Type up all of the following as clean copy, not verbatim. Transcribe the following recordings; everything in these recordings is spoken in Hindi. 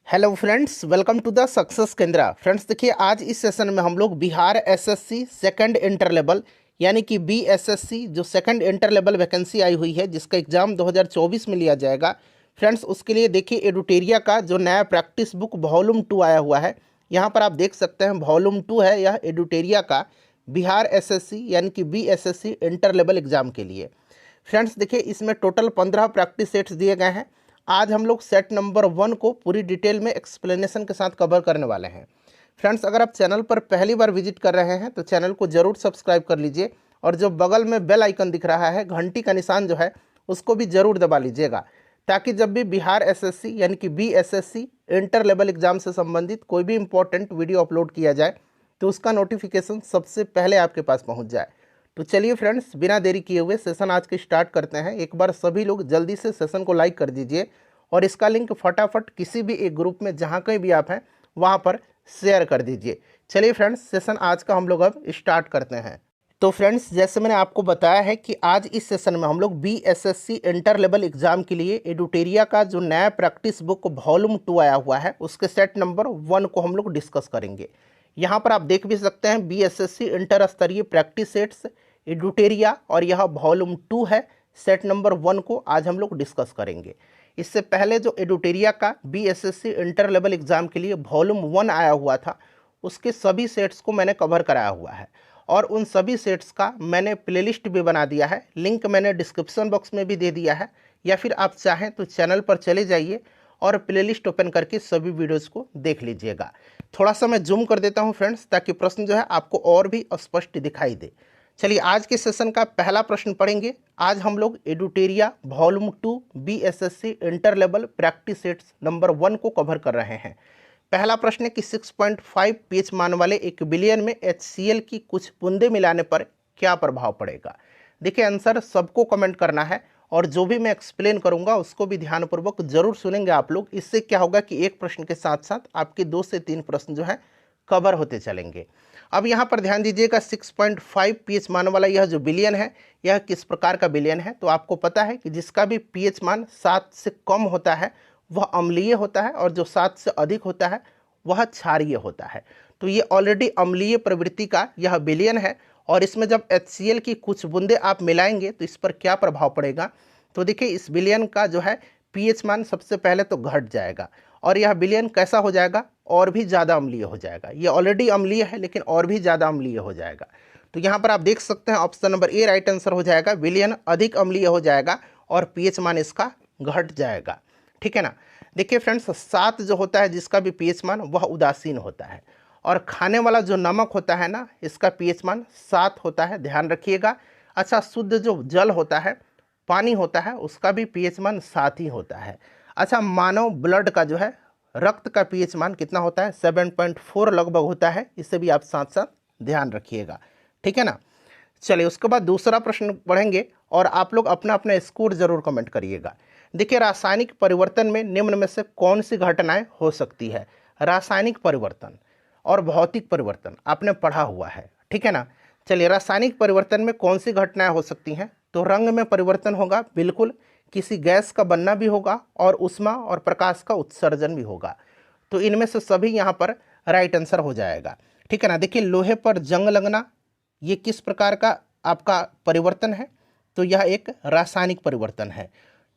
Hello friends, welcome to the success Kendra. Friends देखिए, आज इस सेशन में हम लोग Bihar SSC second inter level यानी कि बीएसएससी जो सेकंड इंटर लेवल वैकेंसी आई हुई है, जिसका एग्ज़ाम 2024 में लिया जाएगा। फ्रेंड्स उसके लिए देखिए, एडुटेरिया का जो नया प्रैक्टिस बुक वॉल्यूम 2 आया हुआ है। यहाँ पर आप देख सकते हैं वॉल्यूम 2 है यह एडुटेरिया का बिहार एसएससी यानी कि बीएसएससी इंटर लेवल एग्ज़ाम के लिए। फ्रेंड्स देखिए, इसमें टोटल 15 प्रैक्टिस सेट्स दिए गए हैं। आज हम लोग सेट नंबर 1 को पूरी डिटेल में एक्सप्लेनेशन के साथ कवर करने वाले हैं। फ्रेंड्स अगर आप चैनल पर पहली बार विजिट कर रहे हैं तो चैनल को ज़रूर सब्सक्राइब कर लीजिए, और जो बगल में बेल आइकन दिख रहा है, घंटी का निशान जो है, उसको भी ज़रूर दबा लीजिएगा, ताकि जब भी बिहार एसएससी यानी कि बीएसएससी इंटर लेवल एग्ज़ाम से संबंधित कोई भी इंपॉर्टेंट वीडियो अपलोड किया जाए तो उसका नोटिफिकेशन सबसे पहले आपके पास पहुँच जाए। तो चलिए फ्रेंड्स, बिना देरी किए हुए सेशन आज के स्टार्ट करते हैं। एक बार सभी लोग जल्दी से सेशन को लाइक कर दीजिए और इसका लिंक फटाफट किसी भी एक ग्रुप में जहाँ कहीं भी आप हैं वहाँ पर शेयर कर दीजिए। चलिए फ्रेंड्स, सेशन आज का हम लोग अब स्टार्ट करते हैं। तो फ्रेंड्स, जैसे मैंने आपको बताया है कि आज इस सेशन में हम लोग बीएसएससी इंटर लेवल एग्जाम के लिए एडुटेरिया का जो नया प्रैक्टिस बुक वॉल्यूम 2 आया हुआ है उसके सेट नंबर 1 को हम लोग डिस्कस करेंगे। यहाँ पर आप देख भी सकते हैं बीएसएससी इंटर स्तरीय प्रैक्टिस सेट्स एडुटेरिया, और यह वॉल्यूम 2 है। सेट नंबर 1 को आज हम लोग डिस्कस करेंगे। इससे पहले जो एडुटेरिया का बीएसएससी इंटर लेवल एग्ज़ाम के लिए वॉल्यूम 1 आया हुआ था, उसके सभी सेट्स को मैंने कवर कराया हुआ है, और उन सभी सेट्स का मैंने प्लेलिस्ट भी बना दिया है। लिंक मैंने डिस्क्रिप्शन बॉक्स में भी दे दिया है, या फिर आप चाहें तो चैनल पर चले जाइए और प्लेलिस्ट ओपन करके सभी वीडियोज़ को देख लीजिएगा। थोड़ा सा मैं जूम कर देता हूँ फ्रेंड्स, ताकि प्रश्न जो है आपको और भी स्पष्ट दिखाई दे। चलिए आज के सेशन का पहला प्रश्न पढ़ेंगे। आज हम लोग Edutoria volume 2 BSSC inter level practice sets number 1 को कवर कर रहे हैं। पहला प्रश्न है कि 6.5 पीएच मान वाले 1 बिलियन में HCl की कुछ बूंदे मिलाने पर क्या प्रभाव पड़ेगा। देखिए, आंसर सबको कमेंट करना है, और जो भी मैं एक्सप्लेन करूंगा उसको भी ध्यानपूर्वक जरूर सुनेंगे आप लोग। इससे क्या होगा कि एक प्रश्न के साथ साथ आपके 2 से 3 प्रश्न जो है कवर होते चलेंगे। अब यहाँ पर ध्यान दीजिएगा, 6.5 पीएच मान वाला यह जो बिलियन है, यह किस प्रकार का बिलियन है। तो आपको पता है कि जिसका भी पीएच मान 7 से कम होता है वह अम्लीय होता है, और जो 7 से अधिक होता है वह क्षारीय होता है। तो ये ऑलरेडी अम्लीय प्रवृत्ति का यह बिलियन है, और इसमें जब HCl की कुछ बूंदे आप मिलाएंगे तो इस पर क्या प्रभाव पड़ेगा। तो देखिए, इस बिलियन का जो है पीएच मान सबसे पहले तो घट जाएगा, और यह विलयन कैसा हो जाएगा, और भी ज़्यादा अम्लीय हो जाएगा। ये ऑलरेडी अम्लीय है लेकिन और भी ज़्यादा अम्लीय हो जाएगा। तो यहाँ पर आप देख सकते हैं option number A right answer हो जाएगा। विलयन अधिक अम्लीय हो जाएगा और पीएच मान इसका घट जाएगा। ठीक है ना। देखिए फ्रेंड्स, 7 जो होता है जिसका भी पीएच मान वह उदासीन होता है, और खाने वाला जो नमक होता है ना, इसका पीएच मान 7 होता है, ध्यान रखिएगा। अच्छा, शुद्ध जो जल होता है, पानी होता है, उसका भी पीएच मान 7 ही होता है। अच्छा, मानव ब्लड का जो है रक्त का पीएच मान कितना होता है, 7.4 लगभग होता है। इससे भी आप साथ साथ ध्यान रखिएगा। ठीक है ना। चलिए उसके बाद दूसरा प्रश्न पढ़ेंगे, और आप लोग अपना अपना स्कोर जरूर कमेंट करिएगा। देखिए, रासायनिक परिवर्तन में निम्न में से कौन सी घटनाएं हो सकती है। रासायनिक परिवर्तन और भौतिक परिवर्तन आपने पढ़ा हुआ है, ठीक है ना। चलिए, रासायनिक परिवर्तन में कौन सी घटनाएं हो सकती हैं। तो रंग में परिवर्तन होगा, बिल्कुल। किसी गैस का बनना भी होगा, और ऊष्मा और प्रकाश का उत्सर्जन भी होगा। तो इनमें से सभी यहाँ पर राइट आंसर हो जाएगा। ठीक है ना। देखिए, लोहे पर जंग लगना, ये किस प्रकार का आपका परिवर्तन है। तो यह एक रासायनिक परिवर्तन है।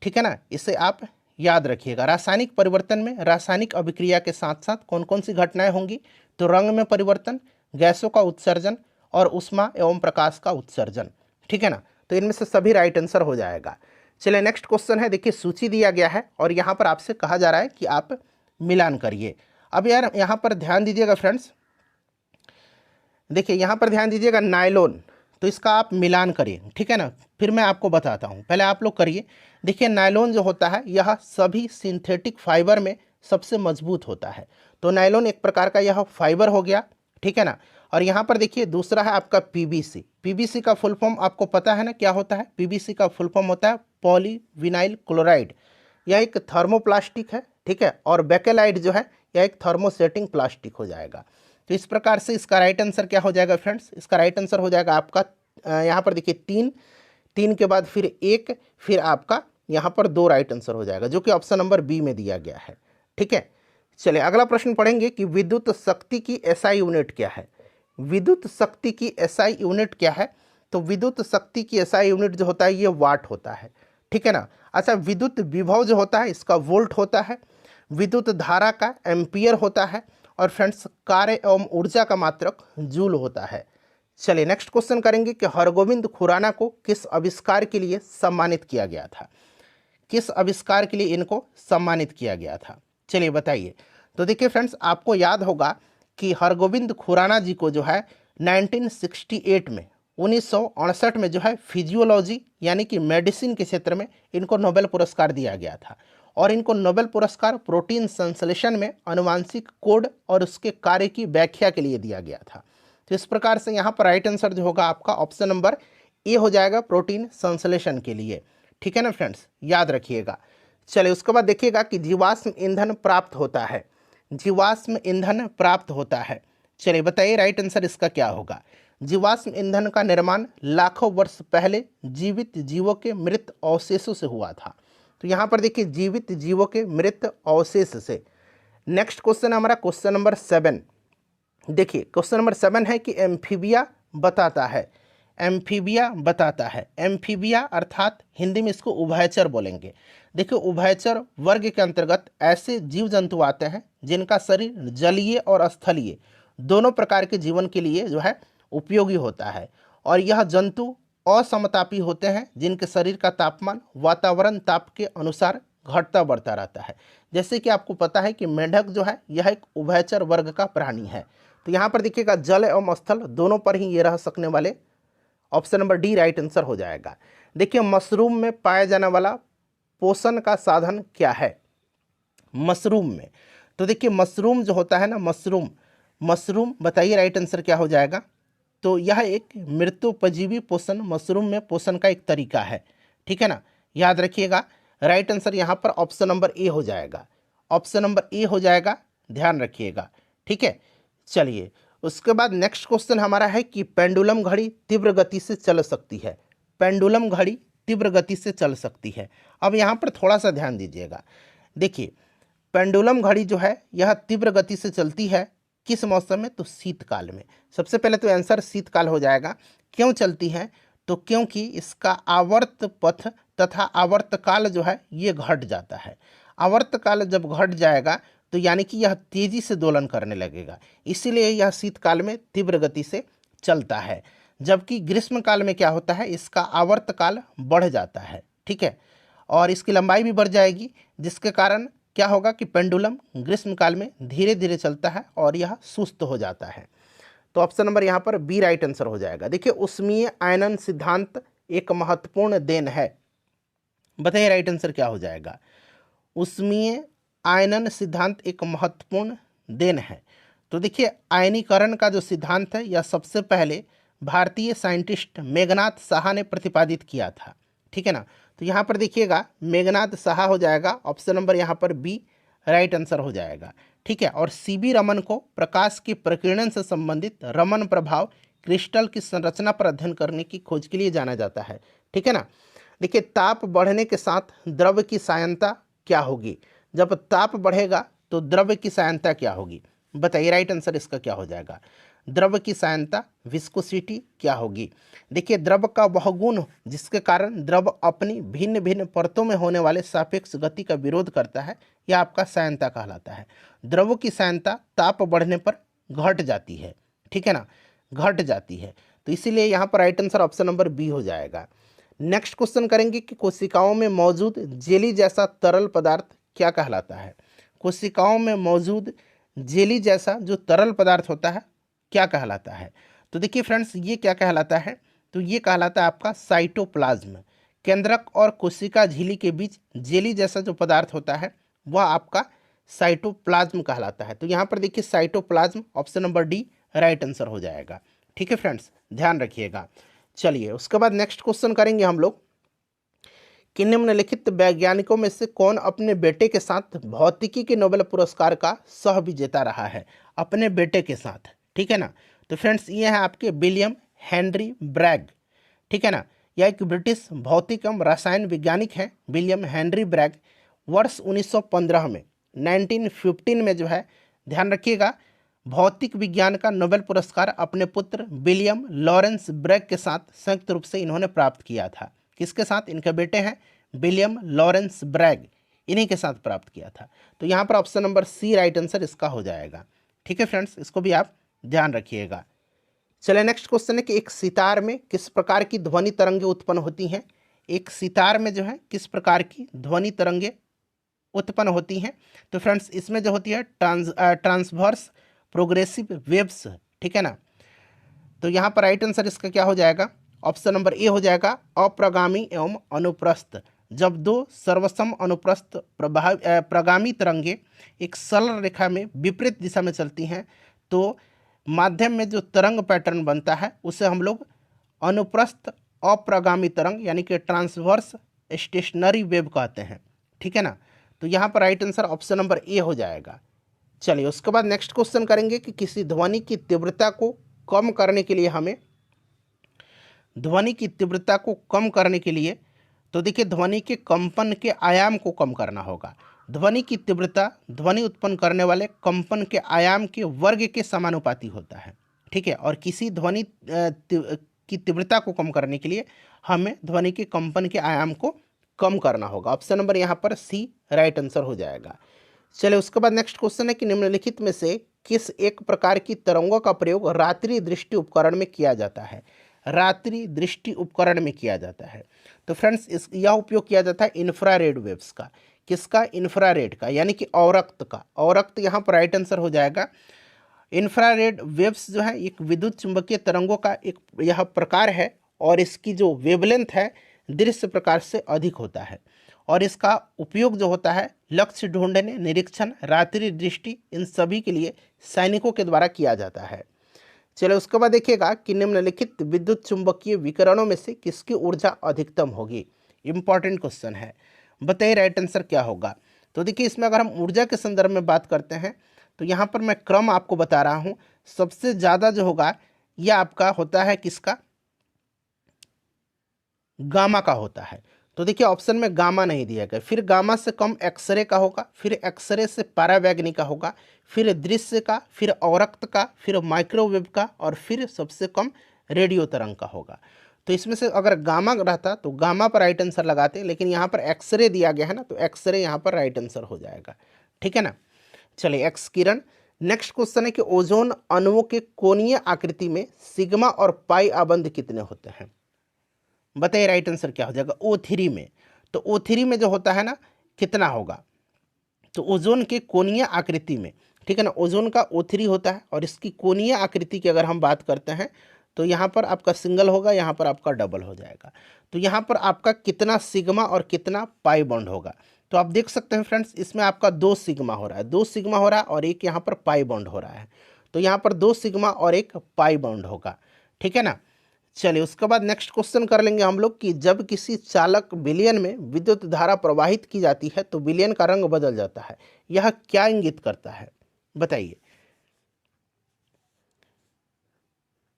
ठीक है ना। इसे आप याद रखिएगा। रासायनिक परिवर्तन में रासायनिक अभिक्रिया के साथ साथ कौन कौन सी घटनाएं होंगी। तो रंग में परिवर्तन, गैसों का उत्सर्जन, और ऊष्मा एवं प्रकाश का उत्सर्जन। ठीक है ना। तो इनमें से सभी राइट आंसर हो जाएगा। चलिए नेक्स्ट क्वेश्चन है। देखिए, सूची दिया गया है और यहाँ पर आपसे कहा जा रहा है कि आप मिलान करिए। अब यार यहाँ पर ध्यान दीजिएगा फ्रेंड्स। देखिए, यहाँ पर ध्यान दीजिएगा, नायलॉन, तो इसका आप मिलान करिए। ठीक है ना। फिर मैं आपको बताता हूँ, पहले आप लोग करिए। देखिए, नायलॉन जो होता है यह सभी सिंथेटिक फाइबर में सबसे मजबूत होता है। तो नायलॉन एक प्रकार का यह फाइबर हो गया। ठीक है ना। और यहाँ पर देखिए, दूसरा है आपका पीवीसी। पीवीसी का फुल फॉर्म आपको पता है ना क्या होता है। पीवीसी का फुल फॉर्म होता है पॉलीविनाइल क्लोराइड। यह एक थर्मोप्लास्टिक है। ठीक है। और बेकेलाइट जो है यह एक थर्मोसेटिंग प्लास्टिक हो जाएगा। तो इस प्रकार से इसका राइट आंसर क्या हो जाएगा फ्रेंड्स। इसका राइट आंसर हो जाएगा आपका यहाँ पर देखिए 3 के बाद फिर 1, फिर आपका यहाँ पर 2 राइट आंसर हो जाएगा, जो कि ऑप्शन नंबर बी में दिया गया है। ठीक है। चलिए अगला प्रश्न पढ़ेंगे कि विद्युत शक्ति की एसआई यूनिट क्या है। विद्युत शक्ति की एसआई यूनिट क्या है? तो विद्युत शक्ति की एसआई यूनिट जो होता है ये वाट होता है, ठीक है ना। अच्छा, विद्युत विभव जो होता है इसका वोल्ट होता है, विद्युत धारा का एम्पियर होता है, और फ्रेंड्स कार्य एवं ऊर्जा का मात्रक जूल होता है। चलिए नेक्स्ट क्वेश्चन करेंगे कि हरगोविंद खुराना को किस आविष्कार के लिए सम्मानित किया गया था? किस आविष्कार के लिए इनको सम्मानित किया गया था? चलिए बताइए। तो देखिए फ्रेंड्स, आपको याद होगा कि हरगोविंद खुराना जी को जो है 1968 में 1968 में जो है फिजियोलॉजी यानी कि मेडिसिन के क्षेत्र में इनको नोबेल पुरस्कार दिया गया था, और इनको नोबेल पुरस्कार प्रोटीन संश्लेषण में आनुवांशिक कोड और उसके कार्य की व्याख्या के लिए दिया गया था। तो इस प्रकार से यहाँ पर राइट आंसर जो होगा आपका ऑप्शन नंबर ए हो जाएगा, प्रोटीन संश्लेषण के लिए, ठीक है ना फ्रेंड्स, याद रखिएगा। चलिए उसके बाद देखिएगा कि जीवाश्म ईंधन प्राप्त होता है, जीवाश्म ईंधन प्राप्त होता है। चलिए बताइए राइट आंसर इसका क्या होगा। जीवाश्म ईंधन का निर्माण लाखों वर्ष पहले जीवित जीवों के मृत अवशेषों से हुआ था। तो यहाँ पर देखिए जीवित जीवों के मृत अवशेष से। नेक्स्ट क्वेश्चन हमारा क्वेश्चन नंबर 7। देखिए क्वेश्चन नंबर 7 है कि एम्फीबिया बताता है, एम्फीबिया बताता है। एम्फीबिया अर्थात हिंदी में इसको उभयचर बोलेंगे। देखिए उभयचर वर्ग के अंतर्गत ऐसे जीव जंतु आते हैं जिनका शरीर जलीय और स्थलीय दोनों प्रकार के जीवन के लिए जो है उपयोगी होता है, और यह जंतु असमतापी होते हैं जिनके शरीर का तापमान वातावरण ताप के अनुसार घटता बढ़ता रहता है। जैसे कि आपको पता है कि मेंढक जो है यह एक उभयचर वर्ग का प्राणी है। तो यहाँ पर देखिएगा जल एवं स्थल दोनों पर ही ये रह सकने वाले, option number D right answer हो जाएगा। देखिए मशरूम में पाया जाने वाला पोषण का साधन क्या है? मशरूम में, तो देखिए मशरूम जो होता है ना, मशरूम बताइए राइट आंसर क्या हो जाएगा। तो यह एक मृत्युपजीवी पोषण मशरूम में पोषण का एक तरीका है, ठीक है ना, याद रखिएगा। राइट आंसर यहाँ पर ऑप्शन नंबर ए हो जाएगा, ऑप्शन नंबर ए हो जाएगा, ध्यान रखिएगा, ठीक है। चलिए उसके बाद नेक्स्ट क्वेश्चन हमारा है कि पेंडुलम घड़ी तीव्र गति से चल सकती है, पेंडुलम घड़ी तीव्र गति से चल सकती है। अब यहाँ पर थोड़ा सा ध्यान दीजिएगा। देखिए पेंडुलम घड़ी जो है यह तीव्र गति से चलती है किस मौसम में? तो शीतकाल में। सबसे पहले तो आंसर शीतकाल हो जाएगा। क्यों चलती है? तो क्योंकि इसका आवर्त पथ तथा आवर्तकाल जो है ये घट जाता है। आवर्तकाल जब घट जाएगा तो यानी कि यह तेजी से दोलन करने लगेगा, इसीलिए यह शीतकाल में तीव्र गति से चलता है। जबकि ग्रीष्मकाल में क्या होता है, इसका आवर्तकाल बढ़ जाता है, ठीक है, और इसकी लंबाई भी बढ़ जाएगी, जिसके कारण क्या होगा कि पेंडुलम ग्रीष्मकाल में धीरे धीरे चलता है और यह सुस्त हो जाता है। तो ऑप्शन नंबर यहाँ पर बी राइट आंसर हो जाएगा। देखिए उष्मीय आयनन सिद्धांत एक महत्वपूर्ण देन है, बताइए राइट आंसर क्या हो जाएगा। उष्मीय आयनन सिद्धांत एक महत्वपूर्ण देन है। तो देखिए आयनीकरण का जो सिद्धांत है यह सबसे पहले भारतीय साइंटिस्ट मेघनाथ साहा ने प्रतिपादित किया था, ठीक है ना। तो यहाँ पर देखिएगा मेघनाथ साहा हो जाएगा, ऑप्शन नंबर यहाँ पर बी राइट आंसर हो जाएगा, ठीक है। और सीबी रमन को प्रकाश की प्रकीर्णन से संबंधित रमन प्रभाव क्रिस्टल की संरचना पर अध्ययन करने की खोज के लिए जाना जाता है, ठीक है ना। देखिए ताप बढ़ने के साथ द्रव की सायनता क्या होगी? जब ताप बढ़ेगा तो द्रव की सायनता क्या होगी? बताइए राइट आंसर इसका क्या हो जाएगा। द्रव की सायनता विस्कोसिटी क्या होगी? देखिए द्रव का वह गुण जिसके कारण द्रव अपनी भिन्न भिन्न परतों में होने वाले सापेक्ष गति का विरोध करता है, यह आपका सायनता कहलाता है। द्रव की सायनता ताप बढ़ने पर घट जाती है, ठीक है ना, घट जाती है। तो इसीलिए यहाँ पर right answer option number B हो जाएगा। नेक्स्ट क्वेश्चन करेंगे कि कोशिकाओं में मौजूद जेली जैसा तरल पदार्थ क्या कहलाता है? कोशिकाओं में मौजूद जेली जैसा जो तरल पदार्थ होता है क्या कहलाता है? तो देखिए फ्रेंड्स ये क्या कहलाता है, तो ये कहलाता है आपका साइटोप्लाज्म। केंद्रक और कोशिका झिल्ली के बीच जेली जैसा जो पदार्थ होता है वह आपका साइटोप्लाज्म कहलाता है। तो यहाँ पर देखिए cytoplasm option number D right answer हो जाएगा, ठीक है फ्रेंड्स, ध्यान रखिएगा। चलिए उसके बाद नेक्स्ट क्वेश्चन करेंगे हम लोग कि निम्नलिखित वैज्ञानिकों में से कौन अपने बेटे के साथ भौतिकी के नोबेल पुरस्कार का सह विजेता रहा है? अपने बेटे के साथ, ठीक है ना। तो फ्रेंड्स ये है आपके विलियम हेनरी ब्रैग, ठीक है ना, यह एक ब्रिटिश भौतिक एवं रसायन वैज्ञानिक है। विलियम हेनरी ब्रैग वर्ष 1915 में 1915 में जो है, ध्यान रखिएगा, भौतिक विज्ञान का नोबेल पुरस्कार अपने पुत्र विलियम लॉरेंस ब्रैग के साथ संयुक्त रूप से इन्होंने प्राप्त किया था। किसके साथ? इनके बेटे हैं विलियम लॉरेंस ब्रैग, इन्हीं के साथ प्राप्त किया था। तो यहाँ पर option number C right answer इसका हो जाएगा। ठीक है फ्रेंड्स, इसको भी आप ध्यान रखिएगा। चलिए नेक्स्ट क्वेश्चन है कि एक सितार में किस प्रकार की ध्वनि तरंगे उत्पन्न होती हैं। एक सितार में जो है किस प्रकार की ध्वनि तरंगे उत्पन्न होती हैं। तो फ्रेंड्स इसमें जो होती है ट्रांसवर्स प्रोग्रेसिव वेव्स, ठीक है ना। तो यहाँ पर राइट आंसर इसका क्या हो जाएगा? ऑप्शन नंबर ए हो जाएगा, अप्रगामी एवं अनुप्रस्थ। जब दो सर्वसम अनुप्रस्थ प्रगामी तरंगे एक सरल रेखा में विपरीत दिशा में चलती हैं तो माध्यम में जो तरंग पैटर्न बनता है उसे हम लोग अनुप्रस्थ अप्रगामी तरंग यानी कि ट्रांसवर्स स्टेशनरी वेव कहते हैं। ठीक है ना। तो यहाँ पर right answer option number A हो जाएगा। चलिए उसके बाद नेक्स्ट क्वेश्चन करेंगे कि किसी ध्वनि की तीव्रता को कम करने के लिए हमें तो देखिए ध्वनि के कंपन के आयाम को कम करना होगा। ध्वनि की तीव्रता ध्वनि उत्पन्न करने वाले कंपन के आयाम के वर्ग के समानुपाती होता है। ठीक है। और किसी ध्वनि की तीव्रता को कम करने के लिए हमें ध्वनि के कंपन के आयाम को कम करना होगा। ऑप्शन नंबर यहाँ पर सी राइट आंसर हो जाएगा। चलिए उसके बाद नेक्स्ट क्वेश्चन है कि निम्नलिखित में से किस एक प्रकार की तरंगों का प्रयोग रात्रि दृष्टि उपकरण में किया जाता है। रात्रि दृष्टि उपकरण में किया जाता है। तो फ्रेंड्स यह उपयोग किया जाता है इंफ्रारेड वेव्स का। किसका? इंफ्रारेड का, यानी कि औरक्त का। औरक्त यहाँ पर राइट आंसर हो जाएगा। इंफ्रारेड वेव्स जो है एक विद्युत चुंबकीय तरंगों का एक यह प्रकार है और इसकी जो वेवलेंथ है दृश्य प्रकाश से अधिक होता है और इसका उपयोग जो होता है लक्ष्य ढूंढने, निरीक्षण, रात्रि दृष्टि, इन सभी के लिए सैनिकों के द्वारा किया जाता है। चलो उसके बाद देखिएगा कि निम्नलिखित विद्युत चुंबकीय विकिरणों में से किसकी ऊर्जा अधिकतम होगी। इंपॉर्टेंट क्वेश्चन है, बताइए राइट आंसर क्या होगा। तो देखिए इसमें अगर हम ऊर्जा के संदर्भ में बात करते हैं तो यहाँ पर मैं क्रम आपको बता रहा हूँ। सबसे ज़्यादा जो होगा यह आपका होता है किसका? गामा का होता है। तो देखिए ऑप्शन में गामा नहीं दिया गया। फिर गामा से कम एक्सरे का होगा, फिर एक्सरे से परावैगनी का होगा, फिर दृश्य का, फिर औरक्त का, फिर माइक्रोवेव का और फिर सबसे कम रेडियो तरंग का होगा। तो इसमें से अगर गामा रहता तो गामा पर राइट आंसर लगाते, लेकिन यहाँ पर एक्सरे दिया गया है ना, तो एक्सरे यहाँ पर राइट आंसर हो जाएगा। ठीक है ना। चलिए एक्स किरण। नेक्स्ट क्वेश्चन है कि ओजोन अणुओं के कोणीय आकृति में सिग्मा और पाई आबंध कितने होते हैं। बताइए राइट आंसर क्या हो जाएगा। O3 में, तो O3 में जो होता है ना कितना होगा, तो ओजोन के कोणीय आकृति में, ठीक है ना, ओजोन का O3 होता है और इसकी कोणीय आकृति की अगर हम बात करते हैं तो यहाँ पर आपका सिंगल होगा, यहाँ पर आपका डबल हो जाएगा। तो यहाँ पर आपका कितना सिग्मा और कितना पाई बॉन्ड होगा। तो आप देख सकते हैं फ्रेंड्स इसमें आपका 2 सिग्मा हो रहा है, 2 सिग्मा हो रहा है और एक यहाँ पर पाई बॉन्ड हो रहा है। तो यहाँ पर 2 सिग्मा और एक पाई बॉन्ड होगा। ठीक है ना। चलिए उसके बाद नेक्स्ट क्वेश्चन कर लेंगे हम लोग कि जब किसी चालक विलयन में विद्युत धारा प्रवाहित की जाती है तो विलयन का रंग बदल जाता है। यह क्या इंगित करता है, बताइए।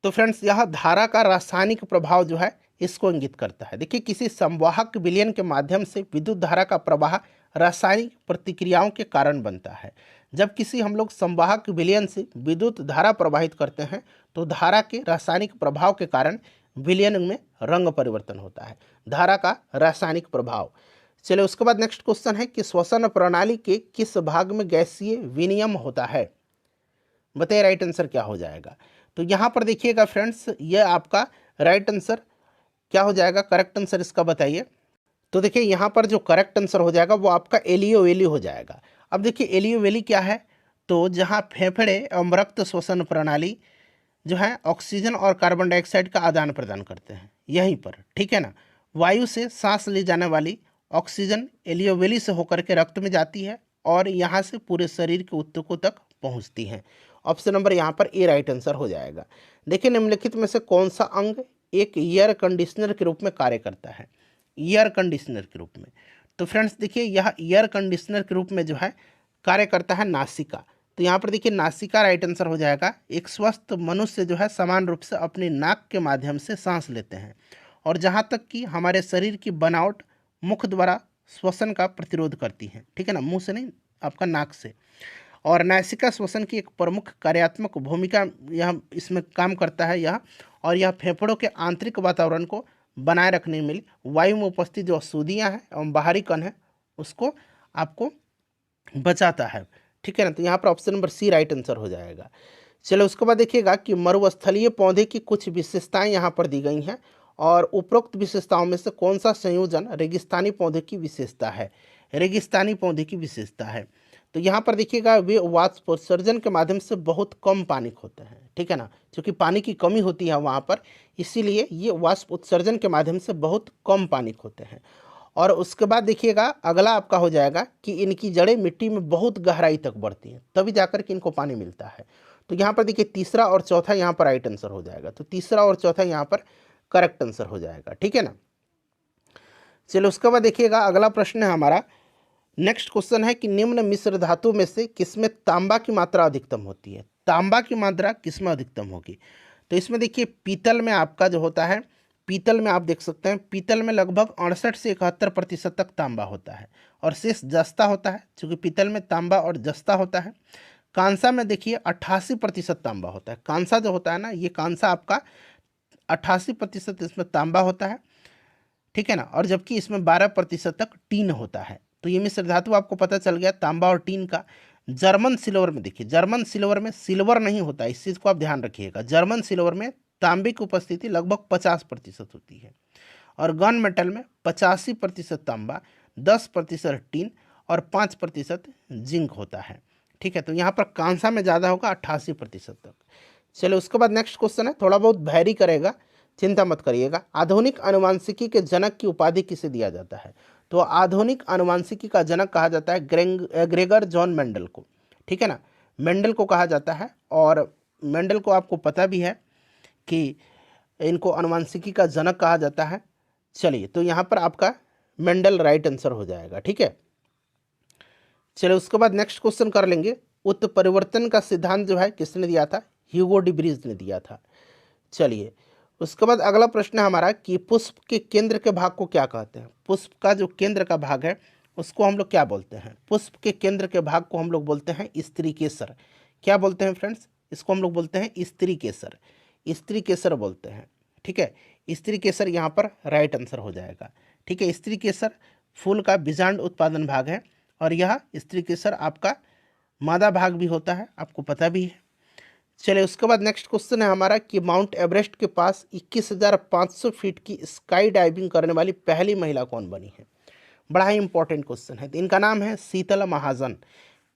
तो फ्रेंड्स यह धारा का रासायनिक प्रभाव जो है इसको इंगित करता है। देखिए किसी संवाहक विलयन के माध्यम से विद्युत धारा का प्रवाह रासायनिक प्रतिक्रियाओं के कारण बनता है। जब किसी हम लोग संवाहक विलयन से विद्युत धारा प्रवाहित करते हैं तो धारा के रासायनिक प्रभाव के कारण विलयन में रंग परिवर्तन होता है, धारा का रासायनिक प्रभाव। चलिए उसके बाद नेक्स्ट क्वेश्चन है कि श्वसन प्रणाली के किस भाग में गैसीय विनिमय होता है। बताइए राइट आंसर क्या हो जाएगा। तो यहाँ पर देखिएगा फ्रेंड्स यह आपका राइट आंसर क्या हो जाएगा, करेक्ट आंसर इसका बताइए। तो देखिए यहाँ पर जो करेक्ट आंसर हो जाएगा वो आपका एलियोवेली हो जाएगा। अब देखिए एलियोवेली क्या है, तो जहाँ फेफड़े एवं रक्त श्वसन प्रणाली जो है ऑक्सीजन और कार्बन डाइऑक्साइड का आदान प्रदान करते हैं यहीं पर। ठीक है ना। वायु से सांस ली जाने वाली ऑक्सीजन एलियोवेली से होकर के रक्त में जाती है और यहाँ से पूरे शरीर के ऊतकों तक पहुँचती है। ऑप्शन नंबर यहाँ पर ए राइट आंसर हो जाएगा। देखिए निम्नलिखित में से कौन सा अंग एक एयर कंडीशनर के रूप में कार्य करता है। एयर कंडीशनर के रूप में, तो फ्रेंड्स देखिए यह एयर कंडीशनर के रूप में जो है कार्य करता है नासिका। तो यहाँ पर देखिए नासिका राइट आंसर हो जाएगा। एक स्वस्थ मनुष्य जो है समान रूप से अपनी नाक के माध्यम से सांस लेते हैं और जहाँ तक कि हमारे शरीर की बनावट मुख द्वारा श्वसन का प्रतिरोध करती है। ठीक है ना, मुंह से नहीं, आपका नाक से। और नासिका श्वसन की एक प्रमुख कार्यात्मक भूमिका यह इसमें काम करता है यह, और यह फेफड़ों के आंतरिक वातावरण को बनाए रखने में वायु में उपस्थित जो अशुद्धियाँ हैं एवं बाहरी कण है उसको आपको बचाता है। ठीक है ना, तो यहाँ पर option number C right answer हो जाएगा। चलो उसके बाद देखिएगा कि मरुस्थलीय पौधे की कुछ विशेषताएं यहाँ पर दी गई हैं, और उपरोक्त विशेषताओं में से कौन सा संयोजन रेगिस्तानी पौधे की विशेषता है। रेगिस्तानी पौधे की विशेषता है, तो यहाँ पर देखिएगा वे वाष्प उत्सर्जन के माध्यम से बहुत कम पानी खोते हैं। ठीक है ना, क्योंकि पानी की कमी होती है वहाँ पर, इसीलिए ये वाष्प उत्सर्जन के माध्यम से बहुत कम पानी खोते हैं। और उसके बाद देखिएगा अगला आपका हो जाएगा कि इनकी जड़ें मिट्टी में बहुत गहराई तक बढ़ती हैं, तभी जाकर के इनको पानी मिलता है। तो यहाँ पर देखिए तीसरा और चौथा यहाँ पर राइट आंसर हो जाएगा, तो तीसरा और चौथा यहाँ पर करेक्ट आंसर हो जाएगा। ठीक है ना, चलो उसके बाद देखिएगा अगला प्रश्न है हमारा, नेक्स्ट क्वेश्चन है कि निम्न मिश्र धातु में से किसमें तांबा की मात्रा अधिकतम होती है। तांबा की मात्रा किसमें अधिकतम होगी, तो इसमें देखिए पीतल में आपका जो होता है, पीतल में आप देख सकते हैं पीतल में लगभग 68 से 71% तक तांबा होता है, और शेष जस्ता होता है, क्योंकि पीतल में तांबा और जस्ता होता है। कांसा में देखिए 88% तांबा होता है, कांसा जो होता है ना, ये कांसा आपका 88% इसमें तांबा होता है। ठीक है ना, और जबकि इसमें 12% तक टीन होता है। तो ये मिश्र धातु आपको पता चल गया तांबा और टीन का। जर्मन सिल्वर में देखिए, जर्मन सिल्वर में सिल्वर नहीं होता, इस चीज़ को आप ध्यान रखिएगा। जर्मन सिल्वर में तांबे की उपस्थिति लगभग 50% होती है, और गन मेटल में 85% तांबा, 10% टीन और 5% जिंक होता है। ठीक है, तो यहाँ पर कांसा में ज़्यादा होगा 88% तक। चलो उसके बाद नेक्स्ट क्वेश्चन है, थोड़ा बहुत वैरी करेगा, चिंता मत करिएगा। आधुनिक आनुवांशिकी के जनक की उपाधि किसे दिया जाता है, तो आधुनिक आनुवांशिकी का जनक कहा जाता है ग्रेगर जॉन मेंडल को। ठीक है ना, मेंडल को कहा जाता है, और मेंडल को आपको पता भी है कि इनको आनुवांशिकी का जनक कहा जाता है। चलिए, तो यहाँ पर आपका मेंडल राइट आंसर हो जाएगा। ठीक है, चलिए उसके बाद नेक्स्ट क्वेश्चन कर लेंगे। उत्परिवर्तन का सिद्धांत जो है किसने दिया था, ह्यूगो डिब्रीज ने दिया था। चलिए उसके बाद अगला प्रश्न है हमारा कि पुष्प के केंद्र के भाग को क्या कहते हैं। पुष्प का जो केंद्र का भाग है उसको हम लोग क्या बोलते हैं, पुष्प के केंद्र के भाग को हम लोग बोलते हैं स्त्री केसर। क्या बोलते हैं फ्रेंड्स, इसको हम लोग बोलते हैं स्त्री केसर, स्त्री केसर बोलते हैं। ठीक है, स्त्री केसर यहाँ पर राइट आंसर हो जाएगा। ठीक है, स्त्री केसर फूल का बीजांड उत्पादन भाग है, और यह स्त्री केसर आपका मादा भाग भी होता है, आपको पता भी है। चलिए उसके बाद नेक्स्ट क्वेश्चन है हमारा कि माउंट एवरेस्ट के पास 21,500 फीट की स्काई डाइविंग करने वाली पहली महिला कौन बनी है। बड़ा ही इंपॉर्टेंट क्वेश्चन है। तो इनका नाम है शीतल महाजन।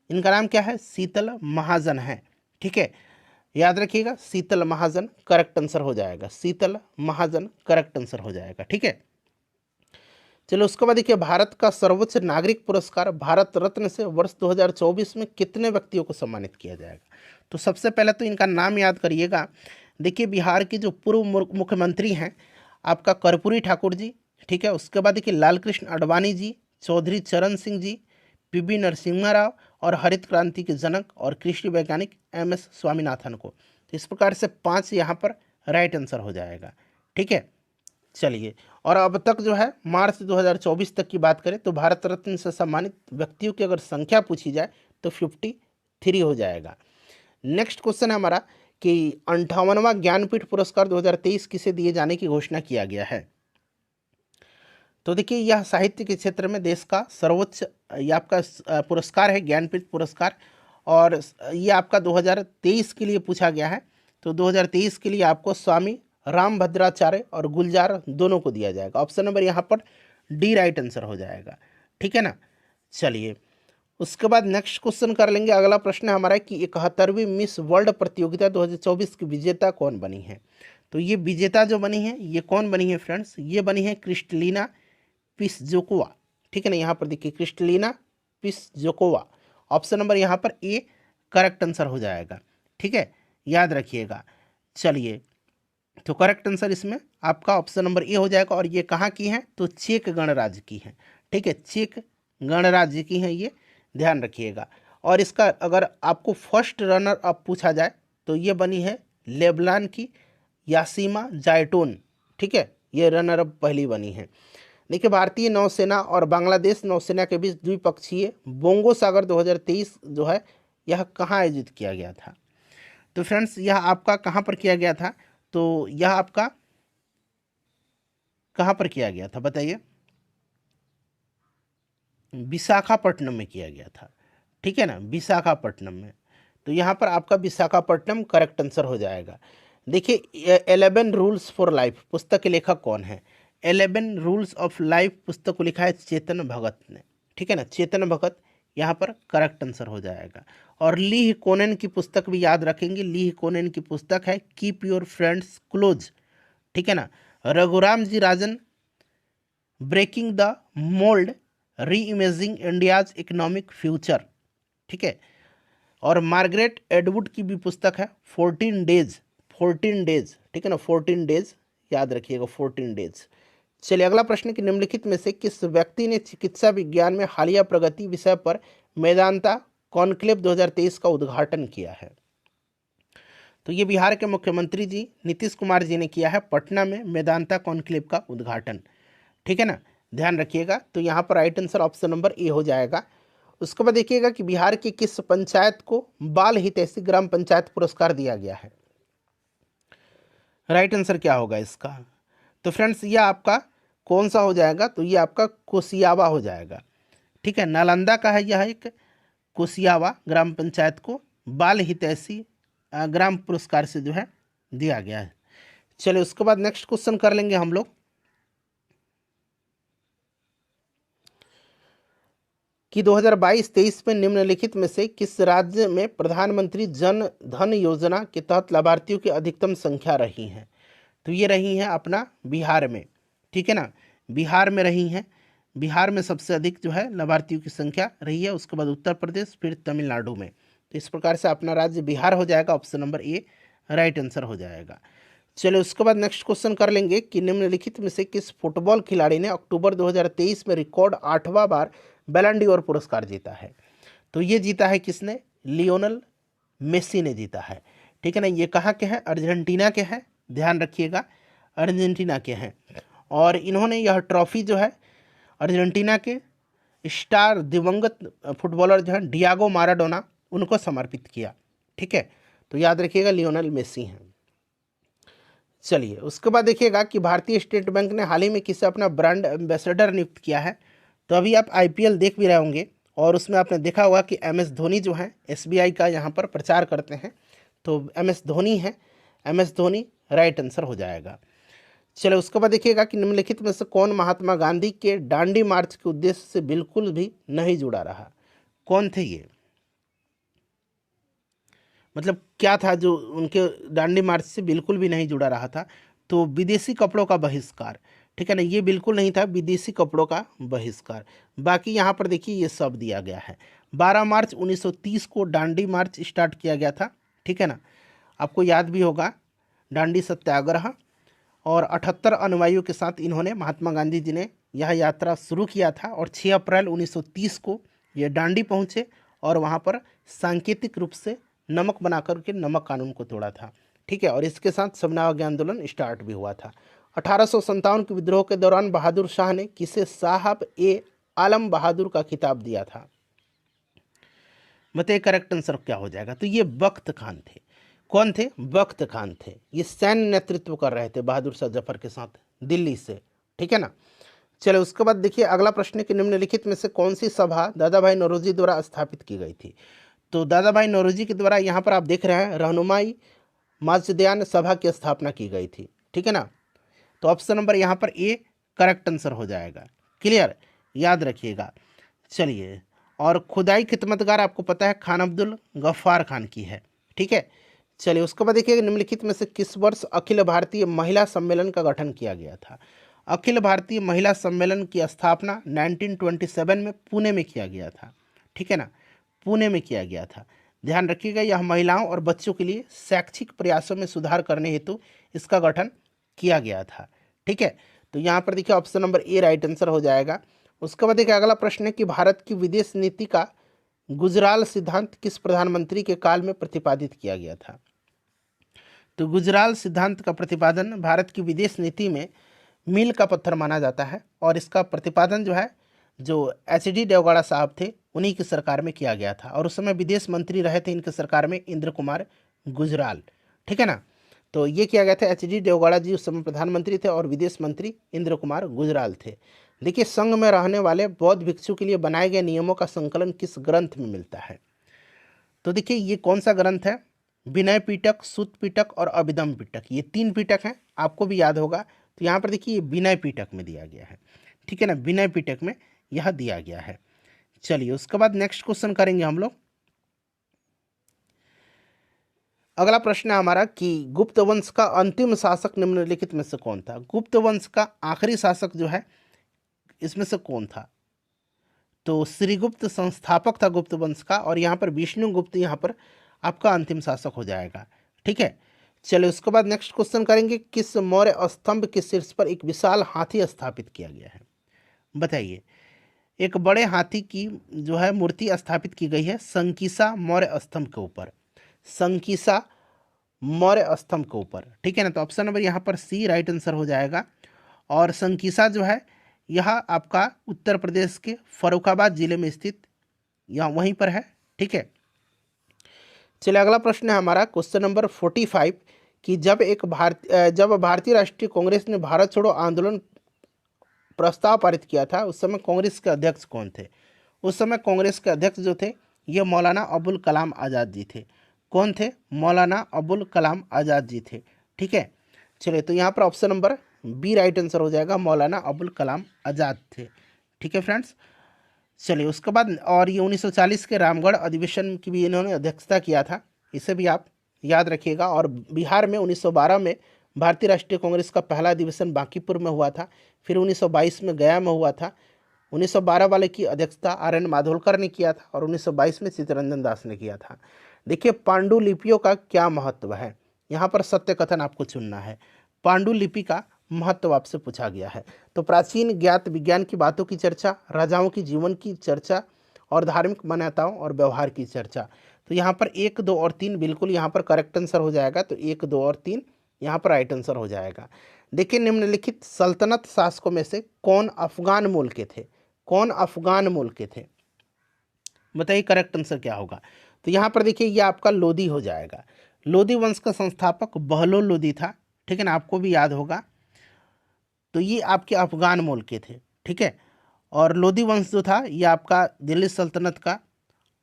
इनका नाम क्या है, शीतल महाजन है। ठीक है, याद रखिएगा शीतल महाजन करेक्ट आंसर हो जाएगा, शीतल महाजन करेक्ट आंसर हो जाएगा। ठीक है, चलो उसके बाद देखिए भारत का सर्वोच्च नागरिक पुरस्कार भारत रत्न से वर्ष 2024 में कितने व्यक्तियों को सम्मानित किया जाएगा। तो सबसे पहले तो इनका नाम याद करिएगा। देखिए बिहार के जो पूर्व मुख्यमंत्री हैं आपका कर्पूरी ठाकुर जी। ठीक है, उसके बाद देखिए लाल कृष्ण आडवाणी जी, चौधरी चरण सिंह जी, पीवी नरसिम्हा राव, और हरित क्रांति के जनक और कृषि वैज्ञानिक MS स्वामीनाथन को। तो इस प्रकार से 5 यहाँ पर राइट आंसर हो जाएगा। ठीक है, चलिए, और अब तक जो है मार्च 2024 तक की बात करें तो भारत रत्न से सम्मानित व्यक्तियों की अगर संख्या पूछी जाए तो 53 हो जाएगा। नेक्स्ट क्वेश्चन है हमारा कि 58वां ज्ञानपीठ पुरस्कार 2023 किसे दिए जाने की घोषणा किया गया है। तो देखिए यह साहित्य के क्षेत्र में देश का सर्वोच्च ये आपका पुरस्कार है, ज्ञानपीठ पुरस्कार, और ये आपका 2023 के लिए पूछा गया है। तो 2023 के लिए आपको स्वामी रामभद्राचार्य और गुलजार दोनों को दिया जाएगा। ऑप्शन नंबर यहाँ पर डी राइट आंसर हो जाएगा। ठीक है ना, चलिए उसके बाद नेक्स्ट क्वेश्चन कर लेंगे। अगला प्रश्न है हमारा कि 71वीं मिस वर्ल्ड प्रतियोगिता 2024 की विजेता कौन बनी है। तो ये विजेता जो बनी है ये कौन बनी है फ्रेंड्स, ये बनी है क्रिस्टलिना पिसजोकोवा। ठीक है ना, यहाँ पर देखिए क्रिस्टलिना पिसजोकोवा। ऑप्शन नंबर यहाँ पर ए करेक्ट आंसर हो जाएगा। ठीक है, याद रखिएगा। चलिए, तो करेक्ट आंसर इसमें आपका ऑप्शन नंबर ए हो जाएगा। और ये कहाँ की हैं, तो चेक गणराज्य की हैं। ठीक है, चेक गणराज्य की हैं, ये ध्यान रखिएगा। और इसका अगर आपको फर्स्ट रनर अप पूछा जाए तो ये बनी है लेबनान की यासीमा जायटून। ठीक है, ये रनर अप पहली बनी है। देखिए, भारतीय नौसेना और बांग्लादेश नौसेना के बीच द्विपक्षीय बोंगो सागर 2023 जो है यह कहाँ आयोजित किया गया था? तो फ्रेंड्स, यह आपका कहाँ पर किया गया था? तो यह आपका कहाँ पर किया गया था बताइए? विशाखापट्टनम में किया गया था, ठीक है ना, विशाखापट्टनम में। तो यहाँ पर आपका विशाखापट्टनम करेक्ट आंसर हो जाएगा। देखिए, 11 रूल्स फॉर लाइफ पुस्तक के लेखक कौन है? 11 रूल्स ऑफ लाइफ पुस्तक को लिखा है चेतन भगत ने, ठीक है ना, चेतन भगत यहाँ पर करेक्ट आंसर हो जाएगा। और लीह कोनेन की पुस्तक भी याद रखेंगे, लीह कोनेन की पुस्तक है कीप योर फ्रेंड्स क्लोज, ठीक है ना। रघुराम जी राजन ब्रेकिंग द मोल्ड री इमेजिंग इंडियाज इकोनॉमिक फ्यूचर, ठीक है। और मार्गरेट एडवुड की भी पुस्तक है 14 डेज, 14 डेज, ठीक है ना, 14 डेज याद रखिएगा, 14 डेज। चलिए अगला प्रश्न कि निम्नलिखित में से किस व्यक्ति ने चिकित्सा विज्ञान में हालिया प्रगति विषय पर मेदांता कॉन्क्लेव 2023 का उद्घाटन किया है? तो ये बिहार के मुख्यमंत्री जी नीतीश कुमार जी ने किया है पटना में मेदांता कॉन्क्लेव का उद्घाटन, ठीक है ना, ध्यान रखिएगा। तो यहाँ पर right answer option number A हो जाएगा। उसके बाद देखिएगा कि बिहार की किस पंचायत को बाल हितैषी ग्राम पंचायत पुरस्कार दिया गया है? राइट आंसर क्या होगा इसका? तो फ्रेंड्स, यह आपका कौन सा हो जाएगा? तो ये आपका कोसियावा हो जाएगा, ठीक है। नालंदा का है यह एक कोसियावा ग्राम पंचायत को बाल हितैषी ग्राम पुरस्कार से जो है दिया गया है। चलिए उसके बाद नेक्स्ट क्वेश्चन कर लेंगे हम लोग कि 2022-23 में निम्नलिखित में से किस राज्य में प्रधानमंत्री जन धन योजना के तहत लाभार्थियों की अधिकतम संख्या रही है? तो ये रही है अपना बिहार में, ठीक है ना, बिहार में रही हैं। बिहार में सबसे अधिक जो है लाभार्थियों की संख्या रही है, उसके बाद उत्तर प्रदेश, फिर तमिलनाडु में। तो इस प्रकार से अपना राज्य बिहार हो जाएगा, option number A right answer हो जाएगा। चलिए उसके बाद नेक्स्ट क्वेश्चन कर लेंगे कि निम्नलिखित में से किस फुटबॉल खिलाड़ी ने अक्टूबर 2023 में रिकॉर्ड 8वां बार बैलन डी'ओर पुरस्कार जीता है? तो ये जीता है किसने? लियोनल मेसी ने जीता है, ठीक है ना। ये कहाँ के हैं? अर्जेंटीना के हैं, ध्यान रखिएगा, अर्जेंटीना के हैं। और इन्होंने यह ट्रॉफी जो है अर्जेंटीना के स्टार दिवंगत फुटबॉलर जो है डियागो माराडोना उनको समर्पित किया, ठीक है। तो याद रखिएगा लियोनल मेसी हैं। चलिए उसके बाद देखिएगा कि भारतीय स्टेट बैंक ने हाल ही में किसे अपना ब्रांड एम्बेसडर नियुक्त किया है? तो अभी आप आईपीएल देख भी रहे होंगे और उसमें आपने देखा होगा कि एमएस धोनी जो है एसबीआई का यहाँ पर प्रचार करते हैं, तो एमएस धोनी है, एमएस धोनी राइट आंसर हो जाएगा। चलो उसके बाद देखिएगा कि निम्नलिखित में से कौन महात्मा गांधी के दांडी मार्च के उद्देश्य से बिल्कुल भी नहीं जुड़ा रहा? कौन थे ये? मतलब क्या था जो उनके दांडी मार्च से बिल्कुल भी नहीं जुड़ा रहा था? तो विदेशी कपड़ों का बहिष्कार, ठीक है ना, ये बिल्कुल नहीं था विदेशी कपड़ों का बहिष्कार। बाकी यहाँ पर देखिए ये सब दिया गया है। 12 मार्च 1930 को दांडी मार्च स्टार्ट किया गया था, ठीक है ना, आपको याद भी होगा दांडी सत्याग्रह। और 78 अनुयायियों के साथ इन्होंने महात्मा गांधी जी ने यह यात्रा शुरू किया था और 6 अप्रैल 1930 को ये दांडी पहुँचे और वहाँ पर सांकेतिक रूप से नमक बनाकर के नमक कानून को तोड़ा था, ठीक है। और इसके साथ समनाग्नि आंदोलन स्टार्ट भी हुआ था। 1857 के विद्रोह के दौरान बहादुर शाह ने किसे साहब ए आलम बहादुर का खिताब दिया था? बताइए करेक्ट आंसर क्या हो जाएगा? तो ये बख्त खान थे। कौन थे? बख्त खान थे। ये सैन्य नेतृत्व कर रहे थे बहादुर शाह जफर के साथ दिल्ली से, ठीक है ना। चलो उसके बाद देखिए अगला प्रश्न कि निम्नलिखित में से कौन सी सभा दादा भाई नौरोजी द्वारा स्थापित की गई थी? तो दादा भाई नौरोजी के द्वारा यहाँ पर आप देख रहे हैं रहनुमाई माजद्यान सभा की स्थापना की गई थी, ठीक है ना। तो ऑप्शन नंबर यहाँ पर ए करेक्ट आंसर हो जाएगा। क्लियर, याद रखिएगा। चलिए और खुदाई खिदमतगार आपको पता है खान अब्दुल गफ्फार खान की है, ठीक है। चलिए उसके बाद देखिए निम्नलिखित में से किस वर्ष अखिल भारतीय महिला सम्मेलन का गठन किया गया था? अखिल भारतीय महिला सम्मेलन की स्थापना 1927 में पुणे में किया गया था, ठीक है ना, पुणे में किया गया था। ध्यान रखिएगा यह महिलाओं और बच्चों के लिए शैक्षिक प्रयासों में सुधार करने हेतु इसका गठन किया गया था, ठीक है। तो यहाँ पर देखिए option number A right answer हो जाएगा। उसके बाद देखिए अगला प्रश्न है कि भारत की विदेश नीति का गुजराल सिद्धांत किस प्रधानमंत्री के काल में प्रतिपादित किया गया था? तो गुजराल सिद्धांत का प्रतिपादन भारत की विदेश नीति में मील का पत्थर माना जाता है और इसका प्रतिपादन जो है जो एच.डी. देवगौड़ा साहब थे उन्हीं की सरकार में किया गया था। और उस समय विदेश मंत्री रहे थे इनके सरकार में इंद्र कुमार गुजराल, ठीक है ना। तो ये किया गया था, एच.डी. देवगौड़ा जी उस समय प्रधानमंत्री थे और विदेश मंत्री इंद्र कुमार गुजराल थे। देखिए, संघ में रहने वाले बौद्ध भिक्षु के लिए बनाए गए नियमों का संकलन किस ग्रंथ में मिलता है? तो देखिए, ये कौन सा ग्रंथ है? विनय पिटक, सुत पिटक और अभिधम पिटक, ये 3 पिटक हैं, आपको भी याद होगा। तो यहाँ पर देखिए, ये विनय पिटक में दिया गया है, ठीक है ना, विनय पिटक में यह दिया गया है। चलिए, उसके बाद नेक्स्ट क्वेश्चन करेंगे हम लोग। अगला प्रश्न है हमारा कि गुप्त वंश का अंतिम शासक निम्नलिखित में से कौन था? गुप्त वंश का आखिरी शासक जो है इसमें से कौन था? तो श्रीगुप्त संस्थापक था गुप्त वंश का, और यहाँ पर विष्णुगुप्त यहाँ पर आपका अंतिम शासक हो जाएगा, ठीक है। चलिए, उसके बाद नेक्स्ट क्वेश्चन करेंगे, किस मौर्य स्तंभ के शीर्ष पर एक विशाल हाथी स्थापित किया गया है? बताइए। एक बड़े हाथी की जो है मूर्ति स्थापित की गई है संकीसा मौर्य स्तंभ के ऊपर, संकीसा मौर्य स्तंभ के ऊपर, ठीक है ना। तो ऑप्शन नंबर यहाँ पर सी राइट आंसर हो जाएगा। और संकीसा जो है यह आपका उत्तर प्रदेश के फर्रुखाबाद जिले में स्थित यहाँ वहीं पर है, ठीक है। चलिए, अगला प्रश्न है हमारा क्वेश्चन नंबर 45 कि जब भारतीय राष्ट्रीय कांग्रेस ने भारत छोड़ो आंदोलन प्रस्ताव पारित किया था उस समय कांग्रेस के अध्यक्ष कौन थे? उस समय कांग्रेस के अध्यक्ष जो थे ये मौलाना अबुल कलाम आज़ाद जी थे। कौन थे? मौलाना अबुल कलाम आज़ाद जी थे, ठीक है। चलिए, तो यहाँ पर option number B right answer हो जाएगा, मौलाना अबुल कलाम आज़ाद थे, ठीक है फ्रेंड्स। चलिए, उसके बाद और ये 1940 के रामगढ़ अधिवेशन की भी इन्होंने अध्यक्षता किया था, इसे भी आप याद रखिएगा। और बिहार में 1912 में भारतीय राष्ट्रीय कांग्रेस का पहला अधिवेशन बांकीपुर में हुआ था, फिर 1922 में गया में हुआ था। 1912 वाले की अध्यक्षता आर.एन. माधोलकर ने किया था और 1922 में चित्तरंजन दास ने किया था। देखिए, पांडुलिपियों का क्या महत्व है, यहाँ पर सत्य कथन आपको चुनना है। पांडुलिपि का महत्व आपसे पूछा गया है। तो प्राचीन ज्ञात विज्ञान की बातों की चर्चा, राजाओं की जीवन की चर्चा और धार्मिक मान्यताओं और व्यवहार की चर्चा। तो यहाँ पर 1, 2 और 3 बिल्कुल यहाँ पर करेक्ट आंसर हो जाएगा। तो 1, 2 और 3 यहाँ पर राइट आंसर हो जाएगा। देखिए, निम्नलिखित सल्तनत शासकों में से कौन अफगान मूल के थे? कौन अफगान मूल के थे? बताइए करेक्ट आंसर क्या होगा। तो यहाँ पर देखिए, ये आपका लोदी हो जाएगा। लोदी वंश का संस्थापक बहलोल लोदी था, ठीक है ना, आपको भी याद होगा। तो ये आपके अफगान मूल के थे, ठीक है। और लोदी वंश जो था ये आपका दिल्ली सल्तनत का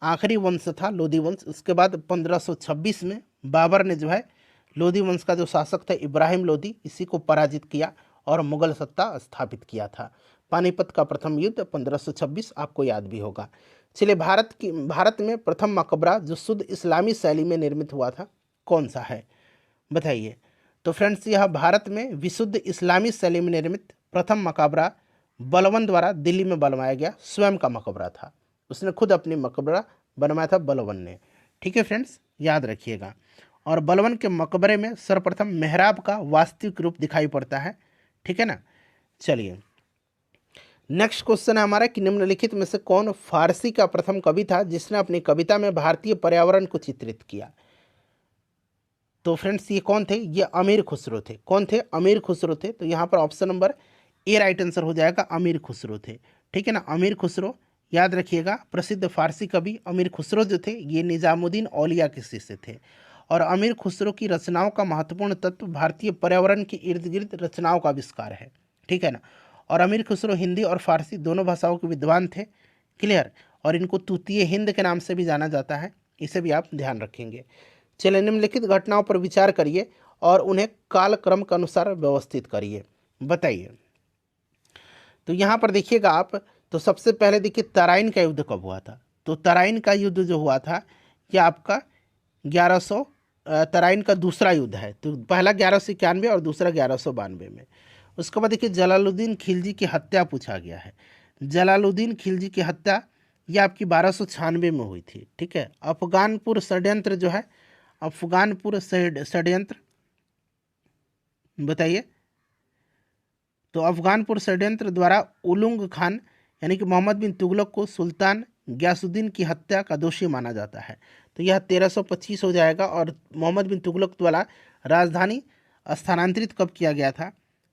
आखिरी वंश था, लोदी वंश। उसके बाद 1526 में बाबर ने जो है लोदी वंश का जो शासक था इब्राहिम लोदी, इसी को पराजित किया और मुगल सत्ता स्थापित किया था। पानीपत का प्रथम युद्ध 1526 आपको याद भी होगा। चलिए, भारत में प्रथम मकबरा जो शुद्ध इस्लामी शैली में निर्मित हुआ था कौन सा है? बताइए। तो फ्रेंड्स, यह भारत में विशुद्ध इस्लामी शैली में निर्मित प्रथम मकबरा बलवन द्वारा दिल्ली में बनवाया गया स्वयं का मकबरा था। उसने खुद अपनी मकबरा बनवाया था बलवन ने, ठीक है फ्रेंड्स, याद रखिएगा। और बलवन के मकबरे में सर्वप्रथम मेहराब का वास्तविक रूप दिखाई पड़ता है, ठीक है ना। चलिए, नेक्स्ट क्वेश्चन है हमारा कि निम्नलिखित में से कौन फारसी का प्रथम कवि था जिसने अपनी कविता में भारतीय पर्यावरण को चित्रित किया? तो फ्रेंड्स, ये कौन थे? ये अमीर खुसरो थे। कौन थे? अमीर खुसरो थे। तो यहाँ पर option number A right answer हो जाएगा, अमीर खुसरो थे, ठीक है ना। अमीर खुसरो याद रखिएगा, प्रसिद्ध फारसी कवि अमीर खुसरो जो थे ये निजामुद्दीन औलिया के शिष्य थे। और अमीर खुसरो की रचनाओं का महत्वपूर्ण तत्व भारतीय पर्यावरण के इर्द गिर्द रचनाओं का आविष्कार है, ठीक है ना। और अमीर खुसरो हिंदी और फारसी दोनों भाषाओं के विद्वान थे, क्लियर। और इनको तूतीय हिंद के नाम से भी जाना जाता है, इसे भी आप ध्यान रखेंगे। चलिए, निम्नलिखित घटनाओं पर विचार करिए और उन्हें कालक्रम के अनुसार व्यवस्थित करिए। बताइए। तो यहाँ पर देखिएगा आप, तो सबसे पहले देखिए तराइन का युद्ध कब हुआ था? तो तराइन का युद्ध जो हुआ था ये आपका 1100, तराइन का दूसरा युद्ध है। तो पहला 1191 और दूसरा 1192 में। उसके बाद देखिए जलालुद्दीन खिलजी की हत्या पूछा गया है। जलालुद्दीन खिलजी की हत्या ये आपकी 1296 में हुई थी, ठीक है। अफगानपुर षड्यंत्र जो है, अफगानपुर षड्यंत्र, बताइए। तो अफगानपुर षड्यंत्र द्वारा उलुंग खान यानी कि मोहम्मद बिन तुगलक को सुल्तान गयासुद्दीन की हत्या का दोषी माना जाता है। तो यह 1325 हो जाएगा। और मोहम्मद बिन तुगलक द्वारा राजधानी स्थानांतरित कब किया गया था?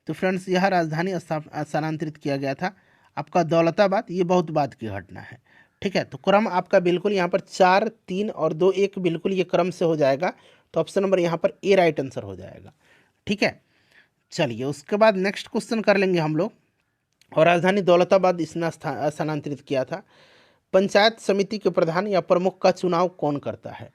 तो फ्रेंड्स यह राजधानी स्थानांतरित किया गया था आपका दौलताबाद। ये बहुत बाद की घटना है, ठीक है। तो क्रम आपका बिल्कुल यहाँ पर 4, 3 और 2, 1 बिल्कुल ये क्रम से हो जाएगा। तो ऑप्शन नंबर यहाँ पर ए राइट आंसर हो जाएगा, ठीक है। चलिए उसके बाद नेक्स्ट क्वेश्चन कर लेंगे हम लोग। और राजधानी दौलताबाद इसने स्थानांतरित किया था। पंचायत समिति के प्रधान या प्रमुख का चुनाव कौन करता है,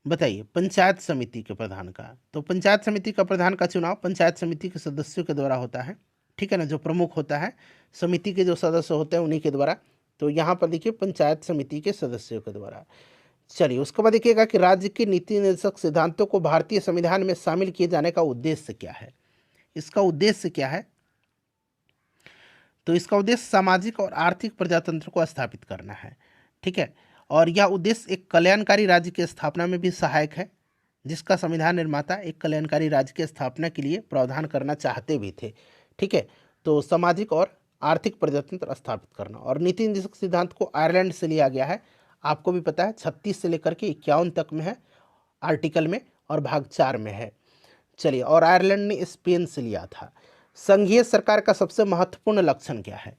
बताइए। पंचायत समिति के प्रधान का, तो पंचायत समिति का प्रधान का चुनाव पंचायत समिति के सदस्यों के द्वारा होता है, ठीक है ना। जो प्रमुख होता है समिति के जो सदस्य होते हैं उन्हीं के द्वारा। तो यहाँ पर देखिए पंचायत समिति के सदस्यों के द्वारा। चलिए उसके बाद देखिएगा कि राज्य के नीति निर्देशक सिद्धांतों को भारतीय संविधान में शामिल किए जाने का उद्देश्य क्या है। इसका उद्देश्य क्या है, तो इसका उद्देश्य सामाजिक और आर्थिक प्रजातंत्र को स्थापित करना है, ठीक है। और यह उद्देश्य एक कल्याणकारी राज्य की स्थापना में भी सहायक है, जिसका संविधान निर्माता एक कल्याणकारी राज्य की स्थापना के लिए प्रावधान करना चाहते भी थे, ठीक है। तो सामाजिक और आर्थिक प्रजातंत्र स्थापित करना। और नीति निर्देशक सिद्धांत को आयरलैंड से लिया गया है, आपको भी पता है 36 से लेकर के 51 तक में है आर्टिकल में, और भाग 4 में है। चलिए, और आयरलैंड ने स्पेन से लिया था। संघीय सरकार का सबसे महत्वपूर्ण लक्षण क्या है।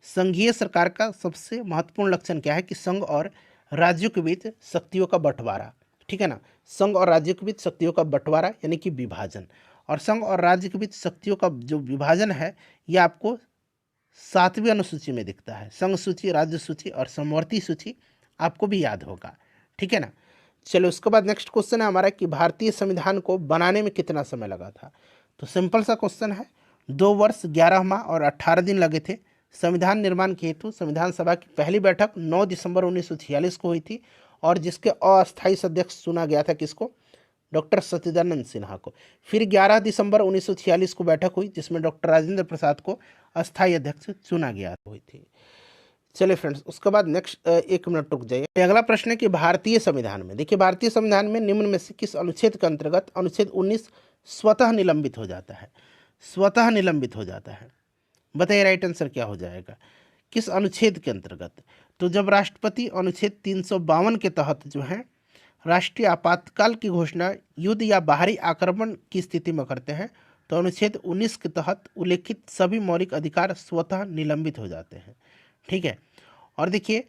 संघीय सरकार का सबसे महत्वपूर्ण लक्षण क्या है कि संघ और राज्यों के बीच शक्तियों का बंटवारा, ठीक है ना। संघ और राज्यों के बीच शक्तियों का बंटवारा यानी कि विभाजन। और संघ और राज्य के बीच शक्तियों का जो विभाजन है ये आपको 7वीं अनुसूची में दिखता है। संघ सूची, राज्य सूची और समवर्ती सूची आपको भी याद होगा, ठीक है ना। चलो उसके बाद नेक्स्ट क्वेश्चन है हमारा कि भारतीय संविधान को बनाने में कितना समय लगा था। तो सिंपल सा क्वेश्चन है, 2 वर्ष 11 माह और 18 दिन लगे थे। संविधान निर्माण के हेतु संविधान सभा की पहली बैठक 9 दिसंबर 1946 को हुई थी, और जिसके अस्थायी अध्यक्ष चुना गया था किसको, डॉक्टर सच्चिदानंद सिन्हा को। फिर 11 दिसंबर 1946 को बैठक हुई जिसमें डॉक्टर राजेंद्र प्रसाद को अस्थायी अध्यक्ष चुना गया हुई थी। चलिए फ्रेंड्स, उसके बाद नेक्स्ट 1 मिनट रुक जाइए। अगला प्रश्न है कि भारतीय संविधान में, देखिए भारतीय संविधान में निम्न में से किस अनुच्छेद के अंतर्गत अनुच्छेद 19 स्वतः निलंबित हो जाता है। स्वतः निलंबित हो जाता है, बताइए राइट आंसर क्या हो जाएगा, किस अनुच्छेद के अंतर्गत। तो जब राष्ट्रपति अनुच्छेद 352 के तहत जो है राष्ट्रीय आपातकाल की घोषणा युद्ध या बाहरी आक्रमण की स्थिति में करते हैं, तो अनुच्छेद 19 के तहत उल्लेखित सभी मौलिक अधिकार स्वतः निलंबित हो जाते हैं, ठीक है। और देखिए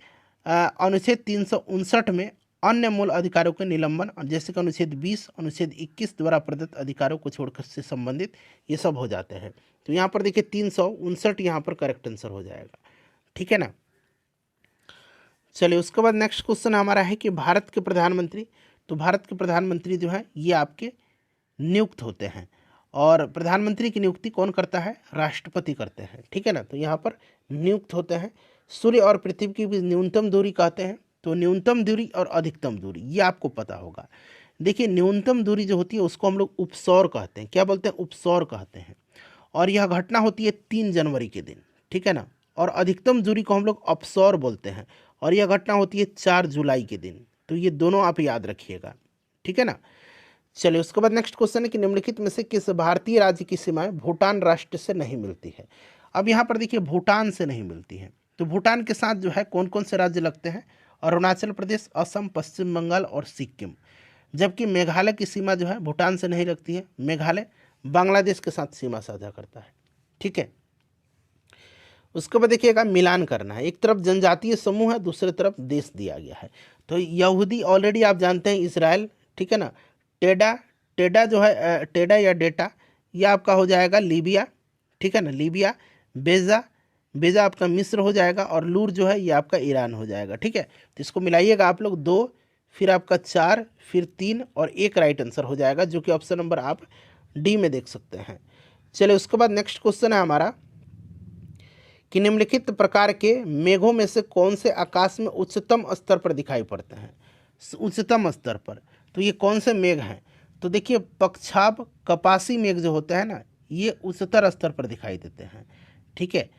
अनुच्छेद 359 में अन्य मूल अधिकारों के निलंबन, और जैसे कि अनुच्छेद 20, अनुच्छेद 21 द्वारा प्रदत्त अधिकारों को छोड़कर से संबंधित ये सब हो जाते हैं। तो यहाँ पर देखिए 359 यहाँ पर करेक्ट आंसर हो जाएगा, ठीक है ना। चलिए उसके बाद नेक्स्ट क्वेश्चन हमारा है कि भारत के प्रधानमंत्री, तो भारत के प्रधानमंत्री जो है ये आपके नियुक्त होते हैं, और प्रधानमंत्री की नियुक्ति कौन करता है, राष्ट्रपति करते हैं, ठीक है ना। तो यहाँ पर नियुक्त होते हैं। सूर्य और पृथ्वी की भी न्यूनतम दूरी कहते हैं, तो न्यूनतम दूरी और अधिकतम दूरी ये आपको पता होगा। देखिए न्यूनतम दूरी जो होती है उसको हम लोग उपसौर कहते हैं, क्या बोलते हैं, उपसौर कहते हैं। और यह घटना होती है 3 जनवरी के दिन, ठीक है ना। और अधिकतम दूरी को हम लोग अपसौर बोलते हैं, और यह घटना होती है 4 जुलाई के दिन। तो ये दोनों आप याद रखिएगा, ठीक है ना। चलिए उसके बाद नेक्स्ट क्वेश्चन है कि निम्नलिखित में से किस भारतीय राज्य की सीमाएं भूटान राष्ट्र से नहीं मिलती है। अब यहाँ पर देखिए भूटान से नहीं मिलती है, तो भूटान के साथ जो है कौन कौन से राज्य लगते हैं, अरुणाचल प्रदेश, असम, पश्चिम बंगाल और सिक्किम। जबकि मेघालय की सीमा जो है भूटान से नहीं लगती है, मेघालय बांग्लादेश के साथ सीमा साझा करता है, ठीक है। उसके बाद देखिएगा मिलान करना है, एक तरफ जनजातीय समूह है, दूसरी तरफ देश दिया गया है। तो यहूदी ऑलरेडी आप जानते हैं, इसराइल, ठीक है ना। टेडा, टेडा जो है टेडा या डेटा यह आपका हो जाएगा लीबिया, ठीक है ना, लीबिया। बेजा, बेजा आपका मिस्र हो जाएगा, और लूर जो है ये आपका ईरान हो जाएगा, ठीक है। तो इसको मिलाइएगा आप लोग 2, फिर आपका 4, फिर 3 और 1 राइट आंसर हो जाएगा, जो कि ऑप्शन नंबर आप डी में देख सकते हैं। चलिए उसके बाद नेक्स्ट क्वेश्चन है हमारा कि निम्नलिखित प्रकार के मेघों में से कौन से आकाश में उच्चतम स्तर पर दिखाई पड़ते हैं, उच्चतम स्तर पर। तो ये कौन से मेघ हैं, तो देखिए पक्षाब कपासी मेघ जो होते हैं ना ये उच्चतर स्तर पर दिखाई देते हैं, ठीक है।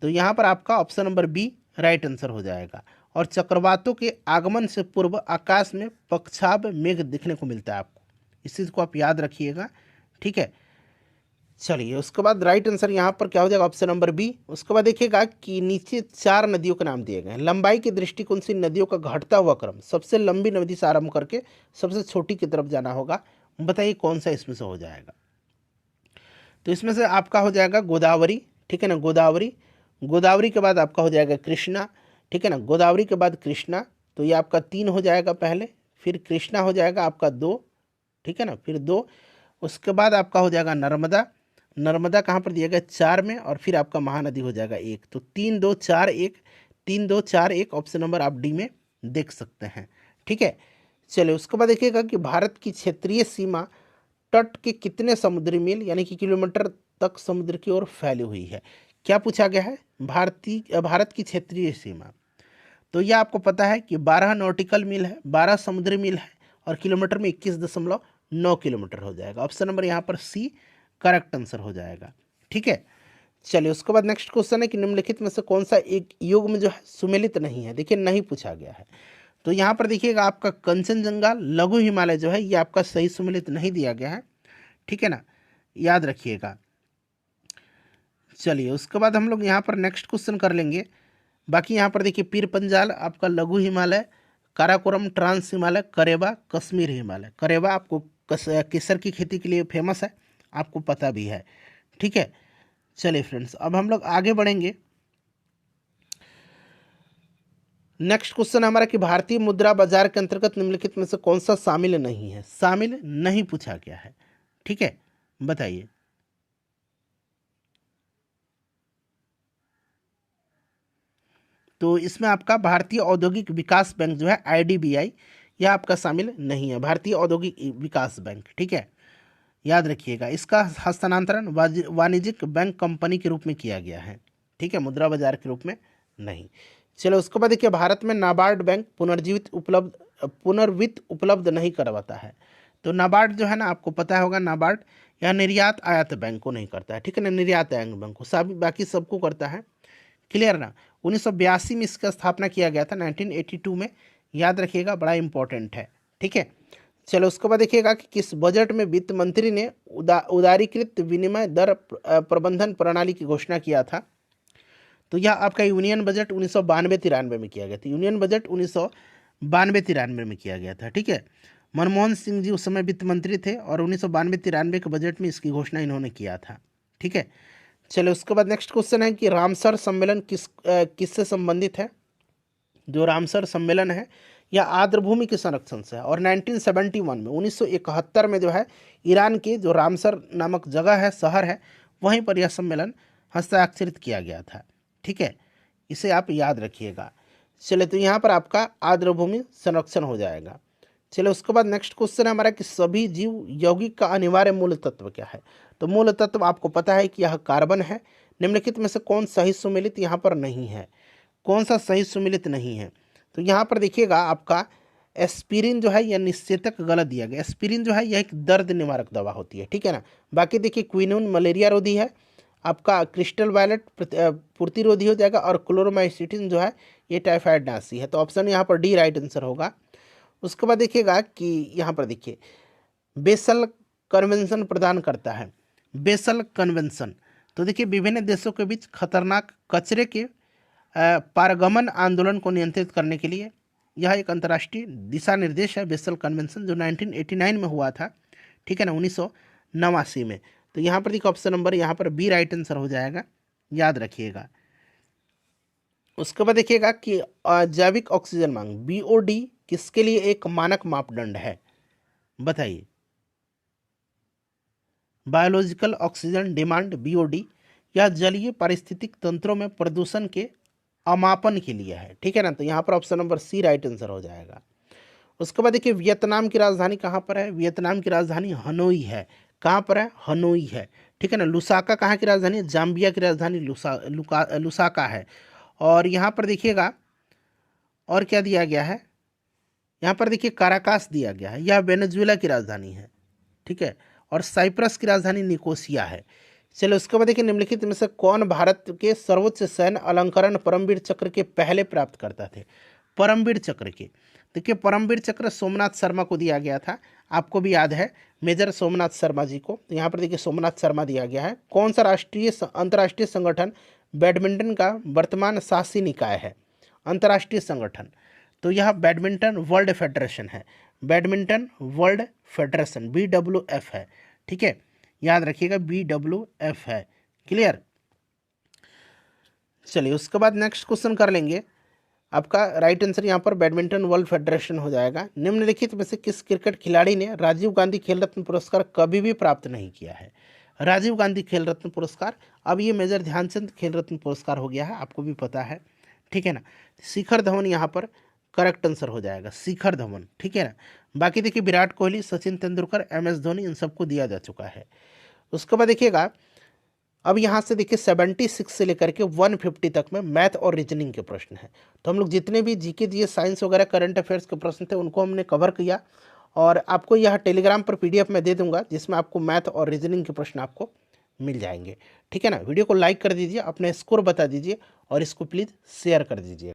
तो यहाँ पर आपका option number B right answer हो जाएगा। और चक्रवातों के आगमन से पूर्व आकाश में पक्षाब मेघ दिखने को मिलता है आपको, इस चीज़ को आप याद रखिएगा, ठीक है। चलिए उसके बाद राइट आंसर यहाँ पर क्या हो जाएगा, ऑप्शन नंबर बी। उसके बाद देखिएगा कि नीचे 4 नदियों के नाम दिए गए हैं। लंबाई के दृष्टिकोण से नदियों का घटता हुआ क्रम, सबसे लंबी नदी से आरंभ करके सबसे छोटी की तरफ जाना होगा, बताइए कौन सा इसमें से हो जाएगा। तो इसमें से आपका हो जाएगा गोदावरी, ठीक है ना, गोदावरी। गोदावरी के बाद आपका हो जाएगा कृष्णा, ठीक है ना, गोदावरी के बाद कृष्णा, तो ये आपका 3 हो जाएगा पहले, फिर कृष्णा हो जाएगा आपका 2, ठीक है ना, फिर 2, उसके बाद आपका हो जाएगा नर्मदा। नर्मदा कहाँ पर दिया गया 4 में, और फिर आपका महानदी हो जाएगा 1। तो 3 2 4 1, 3 2 4 1 ऑप्शन नंबर आप डी में देख सकते हैं, ठीक है। चलिए उसके बाद देखिएगा कि भारत की क्षेत्रीय सीमा तट के कितने समुद्री मील यानी कि किलोमीटर तक समुद्र की ओर फैली हुई है। क्या पूछा गया है, भारत की क्षेत्रीय सीमा। तो यह आपको पता है कि 12 नॉटिकल मील है, 12 समुद्री मील है, और किलोमीटर में 21.9 किलोमीटर हो जाएगा। ऑप्शन नंबर यहाँ पर सी करेक्ट आंसर हो जाएगा, ठीक है। चलिए उसके बाद नेक्स्ट क्वेश्चन है कि निम्नलिखित में से कौन सा एक युग्म जो है सुमेलित नहीं है। देखिए नहीं पूछा गया है, तो यहाँ पर देखिएगा आपका कंचनजंगा लघु हिमालय जो है ये आपका सही सुमेलित नहीं दिया गया है, ठीक है ना, याद रखिएगा। चलिए उसके बाद हम लोग यहाँ पर नेक्स्ट क्वेश्चन कर लेंगे। बाकी यहाँ पर देखिए पीर पंजाल आपका लघु हिमालय, काराकोरम ट्रांस हिमालय, करेबा कश्मीर हिमालय। करेबा आपको केसर की खेती के लिए फेमस है, आपको पता भी है, ठीक है। चलिए फ्रेंड्स अब हम लोग आगे बढ़ेंगे। नेक्स्ट क्वेश्चन हमारा कि भारतीय मुद्रा बाजार के अंतर्गत निम्नलिखित में से कौन सा शामिल नहीं है। शामिल नहीं पूछा गया है, ठीक है, बताइए। तो इसमें आपका भारतीय औद्योगिक विकास बैंक जो है आईडीबीआई, यह आपका शामिल नहीं है, भारतीय औद्योगिक विकास बैंक, ठीक है, याद रखिएगा। इसका हस्तांतरण वाणिज्यिक बैंक कंपनी के रूप में किया गया है, ठीक है, मुद्रा बाजार के रूप में नहीं। चलो उसके बाद देखिए भारत में नाबार्ड बैंक पुनर्वित्त उपलब्ध नहीं करवाता है। तो नाबार्ड जो है ना आपको पता होगा, नाबार्ड यह निर्यात आयात बैंक को नहीं करता है, ठीक है ना, निर्यात आयात बैंक को सभी बाकी सबको करता है, क्लियर ना। 1982 में इसका स्थापना किया गया था, 1982 में, याद रखिएगा, बड़ा इंपॉर्टेंट है, ठीक है। चलो उसके बाद देखिएगा कि किस बजट में वित्त मंत्री ने उदारीकृत विनिमय दर प्रबंधन प्रणाली की घोषणा किया था। तो यह आपका यूनियन बजट 1992-93 में किया गया था, यूनियन बजट 1992-93 में किया गया था, ठीक है। मनमोहन सिंह जी उस समय वित्त मंत्री थे और 1992-93 के बजट में इसकी घोषणा इन्होंने किया था, ठीक है। चलो उसके बाद नेक्स्ट क्वेश्चन है कि रामसर सम्मेलन किससे संबंधित है। जो रामसर सम्मेलन है यह आर्द्रभूमि के संरक्षण से है, और 1971 में 1971 में जो है ईरान के जो रामसर नामक जगह है, शहर है, वहीं पर यह सम्मेलन हस्ताक्षरित किया गया था, ठीक है, इसे आप याद रखिएगा। चले तो यहाँ पर आपका आर्द्रभूमि संरक्षण हो जाएगा। चलो उसके बाद नेक्स्ट क्वेश्चन है हमारा कि सभी जीव यौगिक का अनिवार्य मूल तत्व क्या है। तो मूल तत्व आपको पता है कि यह कार्बन है। निम्नलिखित में से कौन सही सुमेलित यहाँ पर नहीं है, कौन सा सही सुमेलित नहीं है। तो यहाँ पर देखिएगा आपका एस्पिरिन जो है यह निश्चेतक गलत दिया गया। एस्पिरिन जो है यह एक दर्द निवारक दवा होती है, ठीक है ना। बाकी देखिए क्विनोन मलेरिया रोधी है, आपका क्रिस्टल वायलेट प्रतिरोधी हो जाएगा, और क्लोरोमाइसिटिन जो है ये टाइफाइड नाशी है। तो ऑप्शन यहाँ पर डी राइट आंसर होगा। उसके बाद देखिएगा कि यहाँ पर देखिए बेसल कन्वेंशन प्रदान करता है, बेसल कन्वेंशन। तो देखिए विभिन्न देशों के बीच खतरनाक कचरे के पारगमन आंदोलन को नियंत्रित करने के लिए यह एक अंतर्राष्ट्रीय दिशा निर्देश है, बेसल कन्वेंशन, जो 1989 में हुआ था, ठीक है ना, 1989 में। तो यहाँ पर देखिए ऑप्शन नंबर यहाँ पर बी राइट आंसर हो जाएगा, याद रखिएगा। उसके बाद देखिएगा कि जैविक ऑक्सीजन मांग बीओडी किसके लिए एक मानक मापदंड है, बताइए। बायोलॉजिकल ऑक्सीजन डिमांड बीओडी यह जलीय पारिस्थितिक तंत्रों में प्रदूषण के अमापन के लिए है, ठीक है ना। तो यहाँ पर option number C right answer हो जाएगा। उसके बाद देखिए वियतनाम की राजधानी कहाँ पर है। वियतनाम की राजधानी हनोई है। कहाँ पर है, हनोई है, ठीक है ना। लुसाका कहाँ की राजधानी है, जाम्बिया की राजधानी लुसाका है। और यहाँ पर देखिएगा और क्या दिया गया है, यहाँ पर देखिए काराकास दिया गया है, यह वेनेजुएला की राजधानी है, ठीक है। और साइप्रस की राजधानी निकोसिया है। चलो उसके बाद देखिए निम्नलिखित में से कौन भारत के सर्वोच्च सैन्य अलंकरण परमवीर चक्र के पहले प्राप्त करता थे। परमवीर चक्र के देखिए परमवीर चक्र सोमनाथ शर्मा को दिया गया था, आपको भी याद है, मेजर सोमनाथ शर्मा जी को। तो यहाँ पर देखिए सोमनाथ शर्मा दिया गया है। कौन सा अंतर्राष्ट्रीय संगठन बैडमिंटन का वर्तमान शासी निकाय है, अंतर्राष्ट्रीय संगठन। तो यह बैडमिंटन वर्ल्ड फेडरेशन है, बैडमिंटन वर्ल्ड फेडरेशन BWF है, ठीक है, याद रखिएगा BWF है। क्लियर। चलिए उसके बाद नेक्स्ट क्वेश्चन कर लेंगे। आपका राइट आंसर यहाँ पर बैडमिंटन वर्ल्ड फेडरेशन हो जाएगा। निम्नलिखित में से किस क्रिकेट खिलाड़ी ने राजीव गांधी खेल रत्न पुरस्कार कभी भी प्राप्त नहीं किया है? राजीव गांधी खेल रत्न पुरस्कार, अब ये मेजर ध्यानचंद खेल रत्न पुरस्कार हो गया है, आपको भी पता है, ठीक है ना। शिखर धवन यहाँ पर करेक्ट आंसर हो जाएगा, शिखर धवन, ठीक है ना। बाकी देखिए विराट कोहली, सचिन तेंदुलकर, MS धोनी, इन सबको दिया जा चुका है। उसके बाद देखिएगा अब यहाँ से देखिए 76 से लेकर के 150 तक में मैथ और रीजनिंग के प्रश्न हैं। तो हम लोग जितने भी जीके जीएस साइंस वगैरह करंट अफेयर्स के प्रश्न थे उनको हमने कवर किया, और आपको यह टेलीग्राम पर PDF में दे दूंगा जिसमें आपको मैथ और रीजनिंग के प्रश्न आपको मिल जाएंगे, ठीक है ना। वीडियो को लाइक कर दीजिए, अपने स्कोर बता दीजिए और इसको प्लीज़ शेयर कर दीजिए।